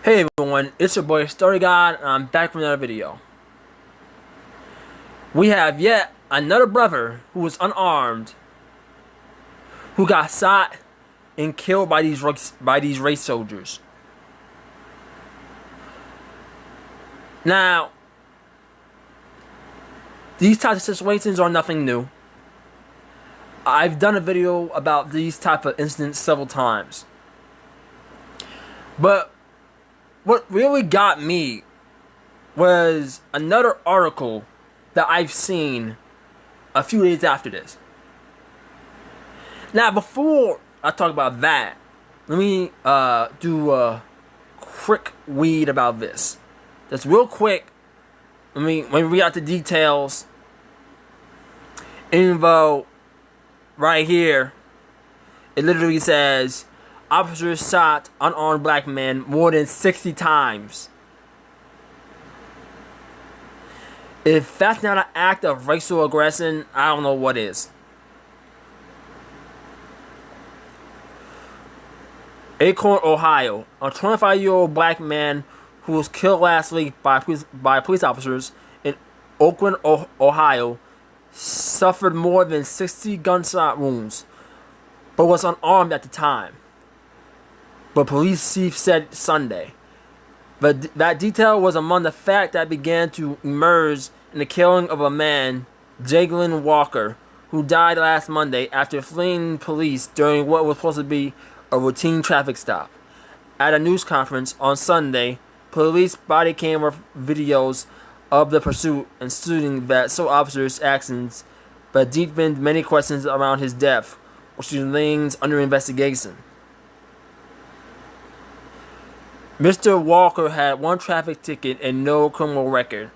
Hey everyone, it's your boy Story God, and I'm back with another video. We have yet another brother who was unarmed, who got shot and killed by these race soldiers. Now, these types of situations are nothing new. I've done a video about these type of incidents several times. But what really got me was another article that I've seen a few days after this. Now, before I talk about that, let me do a quick read about this. Just real quick. Let me read out the details. Info right here. It literally says, officers shot unarmed black man more than 60 times. If that's not an act of racial aggression, I don't know what is. Acorn, Ohio. A 25-year-old black man who was killed last week by police officers in Oakland, Ohio, suffered more than 60 gunshot wounds, but was unarmed at the time. But police chief said Sunday. But that detail was among the facts that began to emerge in the killing of a man, Jalen Walker, who died last Monday after fleeing police during what was supposed to be a routine traffic stop. At a news conference on Sunday, police body camera videos of the pursuit and shooting that saw officers' actions, but deepened many questions around his death, which remains under investigation. Mr. Walker had one traffic ticket and no criminal record,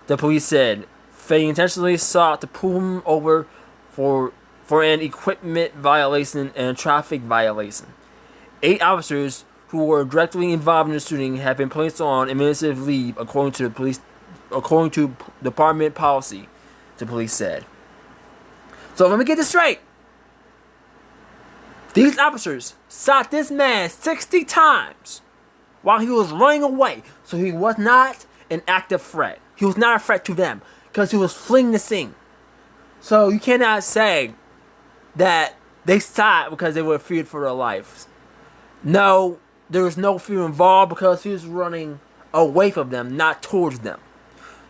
the police said. They intentionally sought to pull him over for an equipment violation and a traffic violation. 8 officers who were directly involved in the shooting have been placed on administrative leave, according to department policy, the police said. So let me get this straight. These officers shot this man 60 times while he was running away. So he was not an active threat. He was not a threat to them because he was fleeing the scene. So you cannot say that they shot because they were feared for their lives. No, there was no fear involved because he was running away from them, not towards them.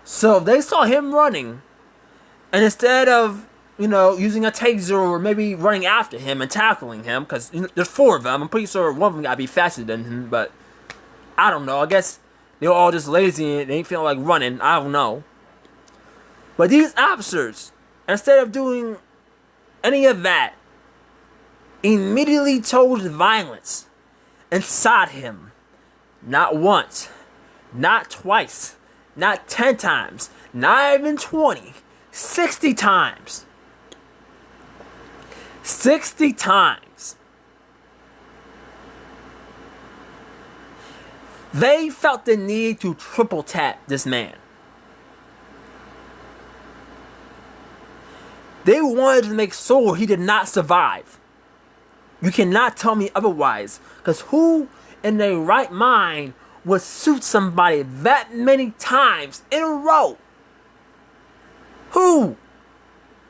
So they saw him running, and instead of, using a taser or maybe running after him and tackling him, because there's 4 of them, I'm pretty sure one of them got to be faster than him, but I don't know. I guess they were all just lazy and they ain't feeling like running. I don't know. But these officers, instead of doing any of that, immediately chose violence and shot him. Not once, not twice, not 10 times, not even 20, 60 times. 60 times. They felt the need to triple tap this man. They wanted to make sure he did not survive. You cannot tell me otherwise, because who in their right mind would shoot somebody that many times in a row? Who?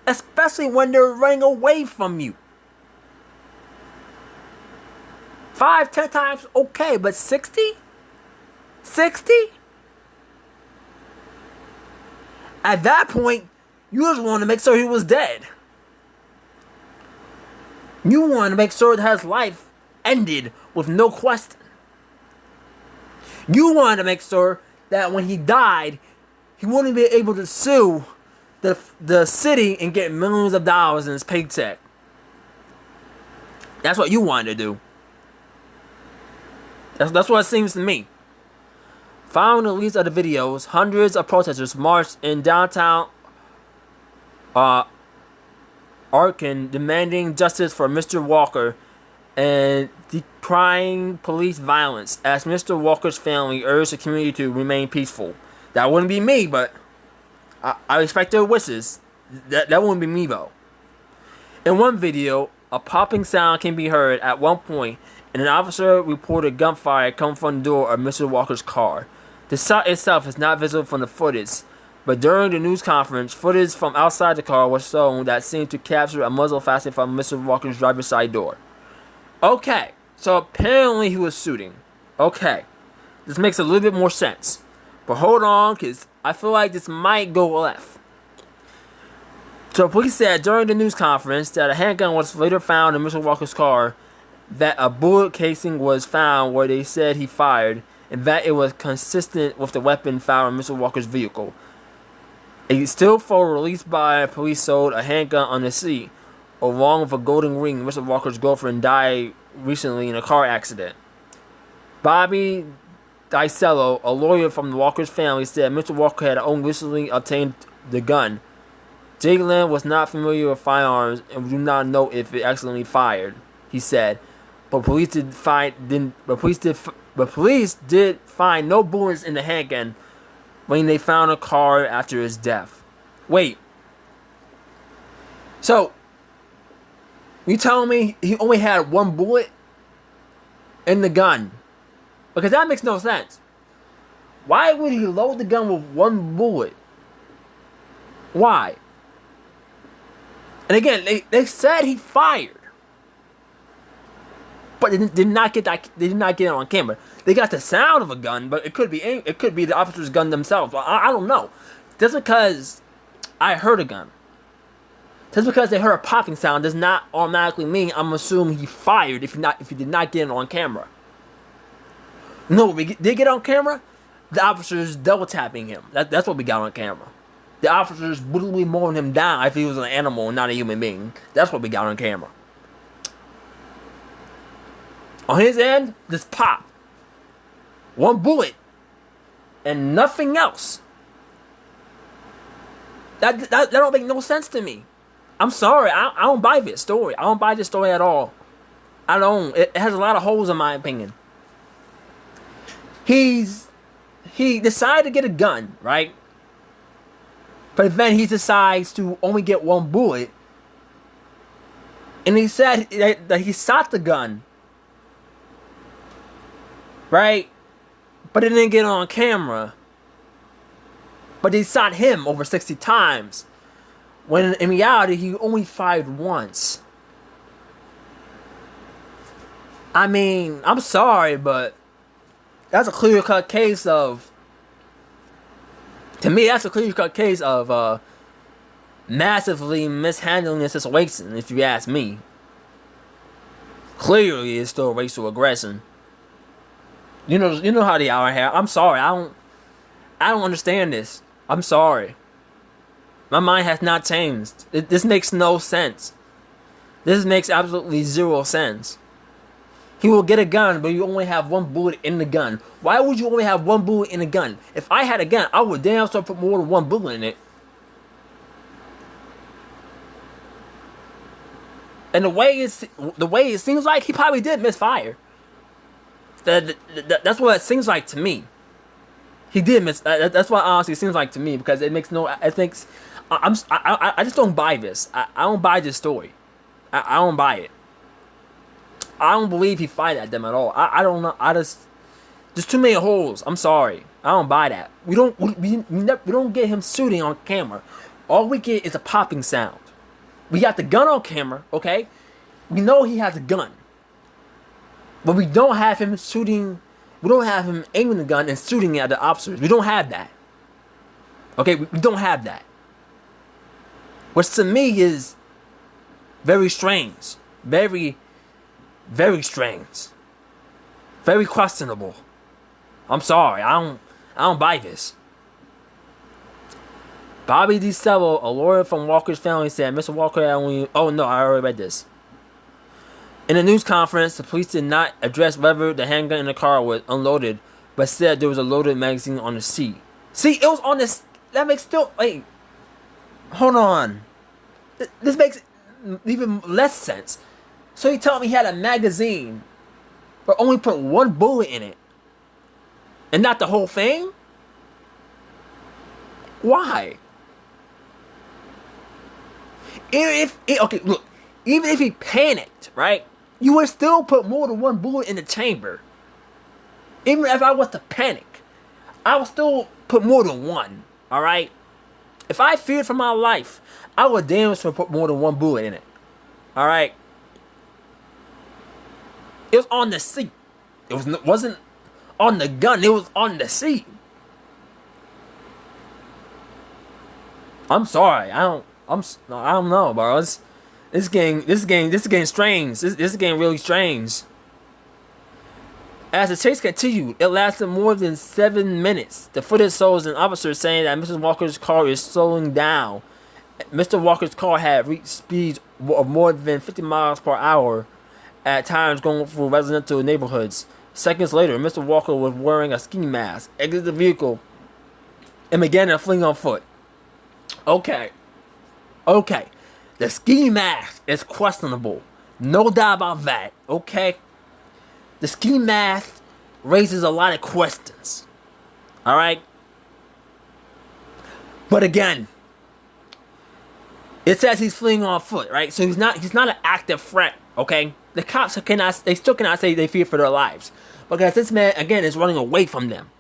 Especially when they're running away from you. 5, 10 times, okay, but 60? 60? At that point, you just wanted to make sure he was dead. You wanted to make sure that his life ended with no question. You wanted to make sure that when he died, he wouldn't be able to sue the city and get millions of dollars in his paycheck. That's what you wanted to do. That's what it seems to me. Following the release of the videos, hundreds of protesters marched in downtown Arkin, demanding justice for Mr. Walker and decrying police violence, as Mr. Walker's family urged the community to remain peaceful. That wouldn't be me, but I respect their wishes. That wouldn't be me, though. In one video, a popping sound can be heard at one point, and an officer reported gunfire coming from the door of Mr. Walker's car. The shot itself is not visible from the footage, but during the news conference, footage from outside the car was shown that seemed to capture a muzzle fastened from Mr. Walker's driver's side door. Okay, so apparently he was shooting. Okay, this makes a little bit more sense. But hold on, because I feel like this might go left. So police said during the news conference that a handgun was later found in Mr. Walker's car, that a bullet casing was found where they said he fired, and that it was consistent with the weapon found in Mr. Walker's vehicle. A still photo released by police showed a handgun on the seat, along with a golden ring. Mr. Walker's girlfriend died recently in a car accident. Bobby DiCello, a lawyer from the Walker's family, said Mr. Walker had only recently obtained the gun. Jalen was not familiar with firearms and we do not know if it accidentally fired, he said. But police did find no bullets in the handgun when they found a car after his death. Wait. So, you telling me he only had one bullet in the gun? Because that makes no sense. Why would he load the gun with one bullet? Why? And again, they said he fired, but they did not get that. They did not get it on camera. They got the sound of a gun, but it could be the officer's gun themselves. I don't know. Just because I heard a gun, just because they heard a popping sound, does not automatically mean I'm assuming he fired. If he did not get it on camera. No, we did get on camera. The officers double tapping him. That's what we got on camera. The officers brutally mowing him down if he was an animal and not a human being. That's what we got on camera. On his end, just pop. One bullet. And nothing else. That don't make no sense to me. I'm sorry. I don't buy this story. I don't buy this story at all. I don't. It has a lot of holes in my opinion. He decided to get a gun, right? But then he decides to only get one bullet. And he said that he shot the gun. Right? But it didn't get on camera. But they shot him over 60 times. When in reality, he only fired once. I mean, I'm sorry, but that's a clear-cut case of... To me, that's a clear-cut case of massively mishandling the situation, if you ask me. Clearly, it's still racial aggression. You know how they are here. I'm sorry, I don't understand this. I'm sorry. My mind has not changed. This makes no sense. This makes absolutely zero sense. He will get a gun, but you only have one bullet in the gun. Why would you only have one bullet in the gun? If I had a gun, I would damn sure put more than one bullet in it. And the way it seems like, he probably did misfire. That's what it seems like to me. He did miss. That's what honestly it seems like to me, because it makes no. I think I just don't buy this. I don't buy this story. I don't buy it. I don't believe he fired at them at all. I don't know. There's too many holes. I'm sorry. I don't buy that. We don't get him shooting on camera. All we get is a popping sound. We got the gun on camera, okay? We know he has a gun. But we don't have him shooting. We don't have him aiming the gun and shooting at the officers. We don't have that. Okay, we don't have that. Which to me is very strange. Very, very strange. Very questionable. I'm sorry. I don't buy this. Bobby DiCello, a lawyer from Walker's family, said Mr. Walker had only... Oh, no, I already read this. In a news conference, the police did not address whether the handgun in the car was unloaded, but said there was a loaded magazine on the seat. See, it was on this... That makes still... Wait. Hold on. This makes even less sense. So he told me he had a magazine, but only put one bullet in it. And not the whole thing? Why? Okay, look. Even if he panicked, right? you would still put more than one bullet in the chamber. Even if I was to panic, I would still put more than one. Alright? If I feared for my life, I would damn sure put more than one bullet in it. Alright? It was on the seat. Wasn't on the gun, it was on the seat. I'm sorry. I don't know, bro. This game strange. This game really strange. As the chase continued, it lasted more than 7 minutes. The footage shows an officer saying that Mr. Walker's car is slowing down. Mr. Walker's car had reached speeds of more than 50 miles per hour at times going through residential neighborhoods. Seconds later, Mr. Walker was wearing a ski mask, exited the vehicle, and began to flee on foot. Okay. The ski mask is questionable. No doubt about that. Okay. The ski mask raises a lot of questions. Alright? But again, it says he's fleeing on foot, right? So he's not an active threat, okay? The cops still cannot say they fear for their lives. Because this man, again, is running away from them.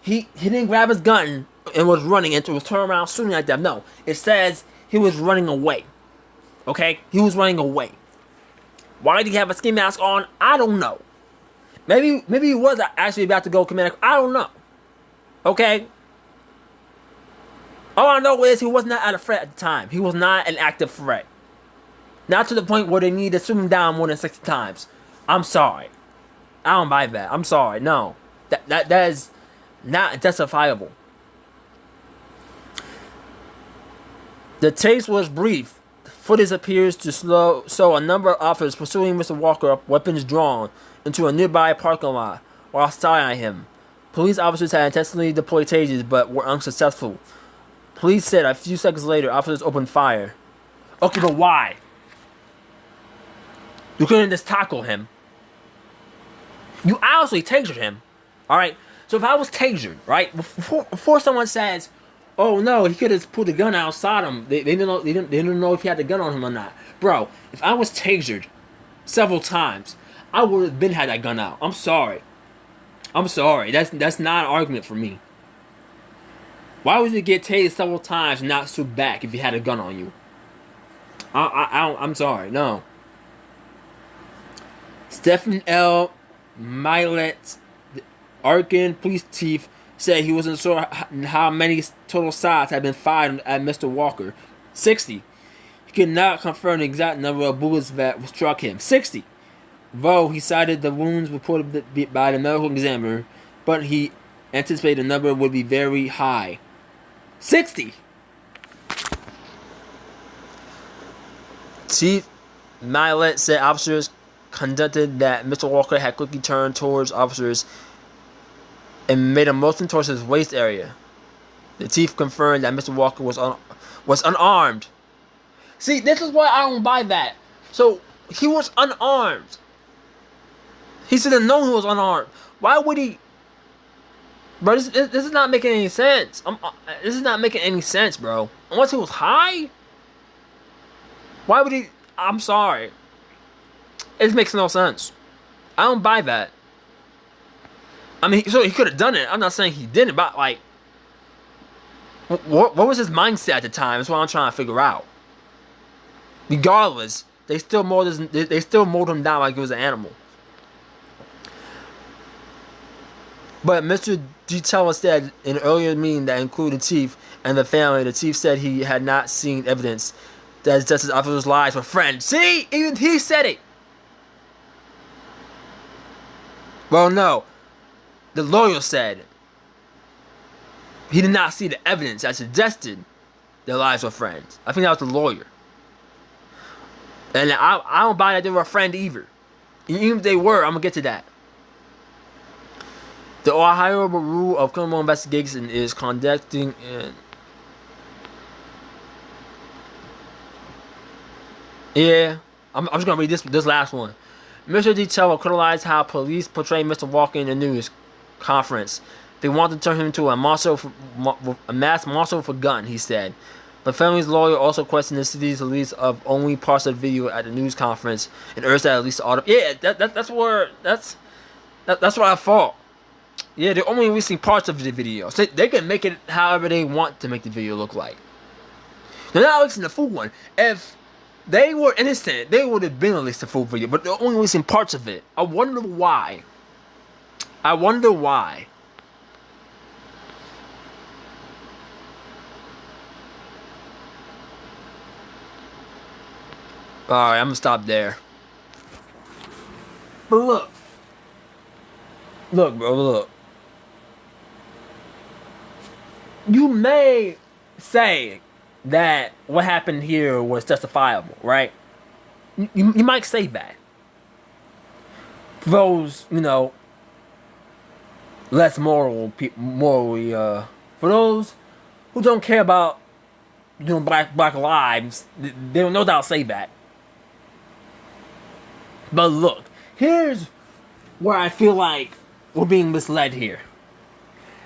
He didn't grab his gun and was running into was turn around shooting at them. No. It says he was running away. Okay? He was running away. Why did he have a ski mask on? I don't know. Maybe he was actually about to go commit. I don't know. Okay? All I know is he was not a threat at the time. He was not an active threat. Not to the point where they need to shoot him down more than 60 times. I'm sorry. I don't buy that. I'm sorry. No. That is not justifiable. The chase was brief. Footage appears to show a number of officers pursuing Mr. Walker, weapons drawn, into a nearby parking lot while styling him. Police officers had intentionally deployed tasers but were unsuccessful. Police said a few seconds later, officers opened fire. Okay, but why? You couldn't just tackle him. You obviously tasered him. Alright? So if I was tasered, right? Before someone says, oh no, he could have pulled the gun outside him. They didn't know if he had the gun on him or not. Bro, if I was tasered several times, I would have been had that gun out. I'm sorry. That's not an argument for me. Why would you get tased several times and not shoot back if you had a gun on you? I'm sorry. No. Stephen L. Milet, the Arkin police chief, said he wasn't sure how many total shots had been fired at Mr. Walker. 60. He could not confirm the exact number of bullets that struck him. 60. Though he cited the wounds reported by the medical examiner, but he anticipated the number would be very high. 60. Chief Milet said officers conducted that Mr. Walker had quickly turned towards officers and made a motion towards his waist area. The chief confirmed that Mr. Walker was unarmed. See, this is why I don't buy that. So, he was unarmed. He should have known he was unarmed. Why would he... Bro, this is not making any sense. This is not making any sense, bro. Unless he was high? Why would he... I'm sorry. It makes no sense. I don't buy that. I mean, so he could have done it. I'm not saying he didn't, but like... What was his mindset at the time? That's what I'm trying to figure out. Regardless, they still mold him down like he was an animal. But Mr. Gitella said in an earlier meeting that included the chief and the family, the chief said he had not seen evidence that his justice officers' lives were threatened. See? Even he said it. Well, no. The lawyer said he did not see the evidence that suggested their lives were friends. I think that was the lawyer. And I don't buy that they were a friend either. Even if they were, I'm going to get to that. The Ohio Bureau of Criminal Investigation is conducting an... Yeah, I'm just going to read this last one. Mr. Gitella criticized how police portray Mr. Walker in the news conference. They want to turn him into a mass monster for gun, he said. The family's lawyer also questioned the city's release of only parts of the video at the news conference and urged that at least the audio. Yeah, that's what I thought. Yeah, they're only releasing parts of the video, so they can make it however they want to make the video look like. They're not releasing the full one. If they were innocent, they would have been released the full video, but they're only releasing parts of it. I wonder why. I wonder why. Alright, I'm gonna stop there. But look. Look, bro, look. You may say that what happened here was justifiable, right? You might say that. For those, less morally, for those who don't care about, black lives, they will no doubt say that. But look, here's where I feel like we're being misled here.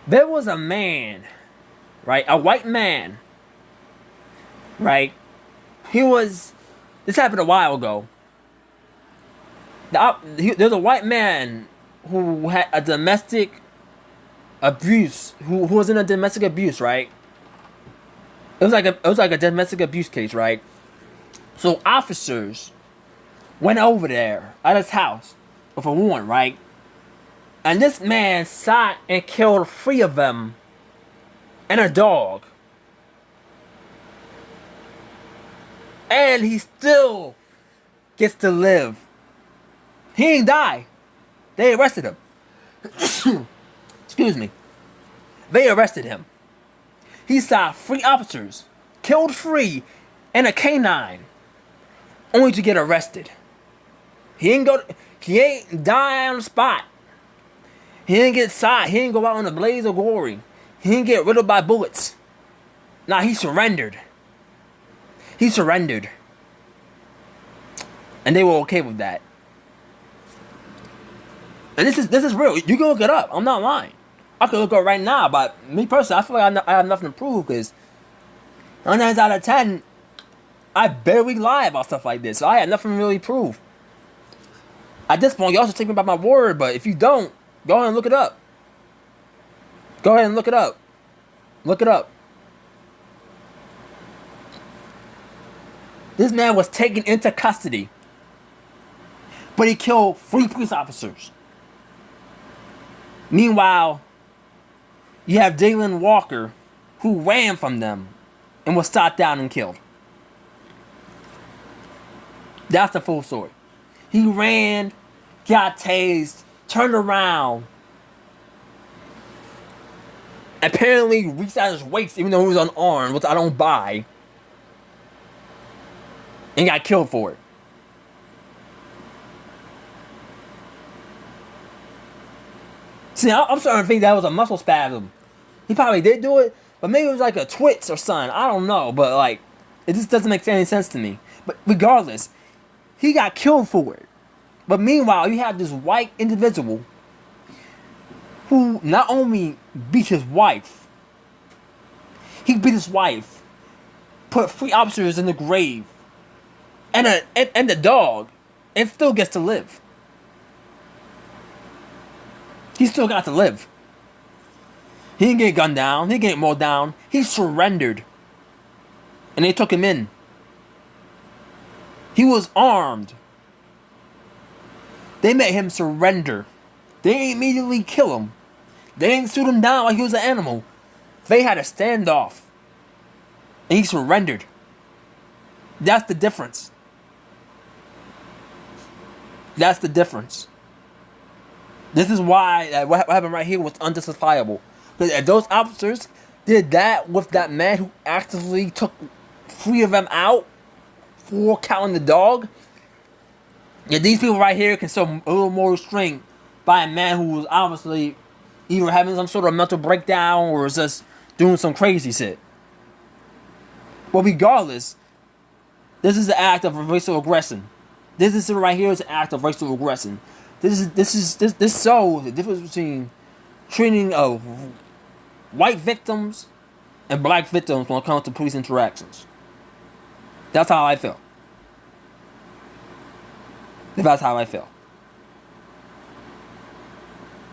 There was a man, right? A white man, right? This happened a while ago. There's a white man who had a domestic abuse, who was in a domestic abuse, right? It was like a domestic abuse case, right? So officers went over there at his house with a warrant, right? And this man shot and killed 3 of them and a dog. And he still gets to live. He ain't die. They arrested him. Excuse me. They arrested him. He shot 3 officers, killed 3, and a canine, only to get arrested. He ain't die on the spot. He didn't get shot. He didn't go out in a blaze of glory. He didn't get riddled by bullets. Nah, he surrendered. He surrendered. And they were okay with that. And this is real. You can look it up. I'm not lying. I could look it up right now, but me personally, I feel like I have nothing to prove, because 9 times out of 10, I barely lie about stuff like this. So I had nothing to really prove. At this point, y'all should take me by my word, but if you don't, go ahead and look it up. Go ahead and look it up. Look it up. This man was taken into custody, but he killed 3 police officers. Meanwhile, you have Jayland Walker, who ran from them and was shot down and killed. That's the full story. He ran, got tased, turned around, apparently reached out his waist even though he was unarmed, which I don't buy, and got killed for it. See, I'm starting to think that was a muscle spasm. He probably did do it, but maybe it was like a twitch or something. I don't know, but like, it just doesn't make any sense to me. But regardless, he got killed for it. But meanwhile, you have this white individual who not only beat his wife, he beat his wife, put 3 officers in the grave, and the dog, and still gets to live. He still got to live. He didn't get gunned down. He didn't get mowed down. He surrendered. And they took him in. He was armed. They made him surrender. They didn't immediately kill him. They didn't shoot him down like he was an animal. They had a standoff. And he surrendered. That's the difference. That's the difference. This is why what happened right here was unjustifiable. Because if those officers did that with that man who actively took 3 of them out for counting the dog, if these people right here can show a little more restraint by a man who was obviously either having some sort of mental breakdown or is just doing some crazy shit. But regardless, this is an act of racial aggression. This right here is an act of racial aggression. This shows the difference between treating of white victims and black victims when it comes to police interactions. That's how I feel. That's how I feel.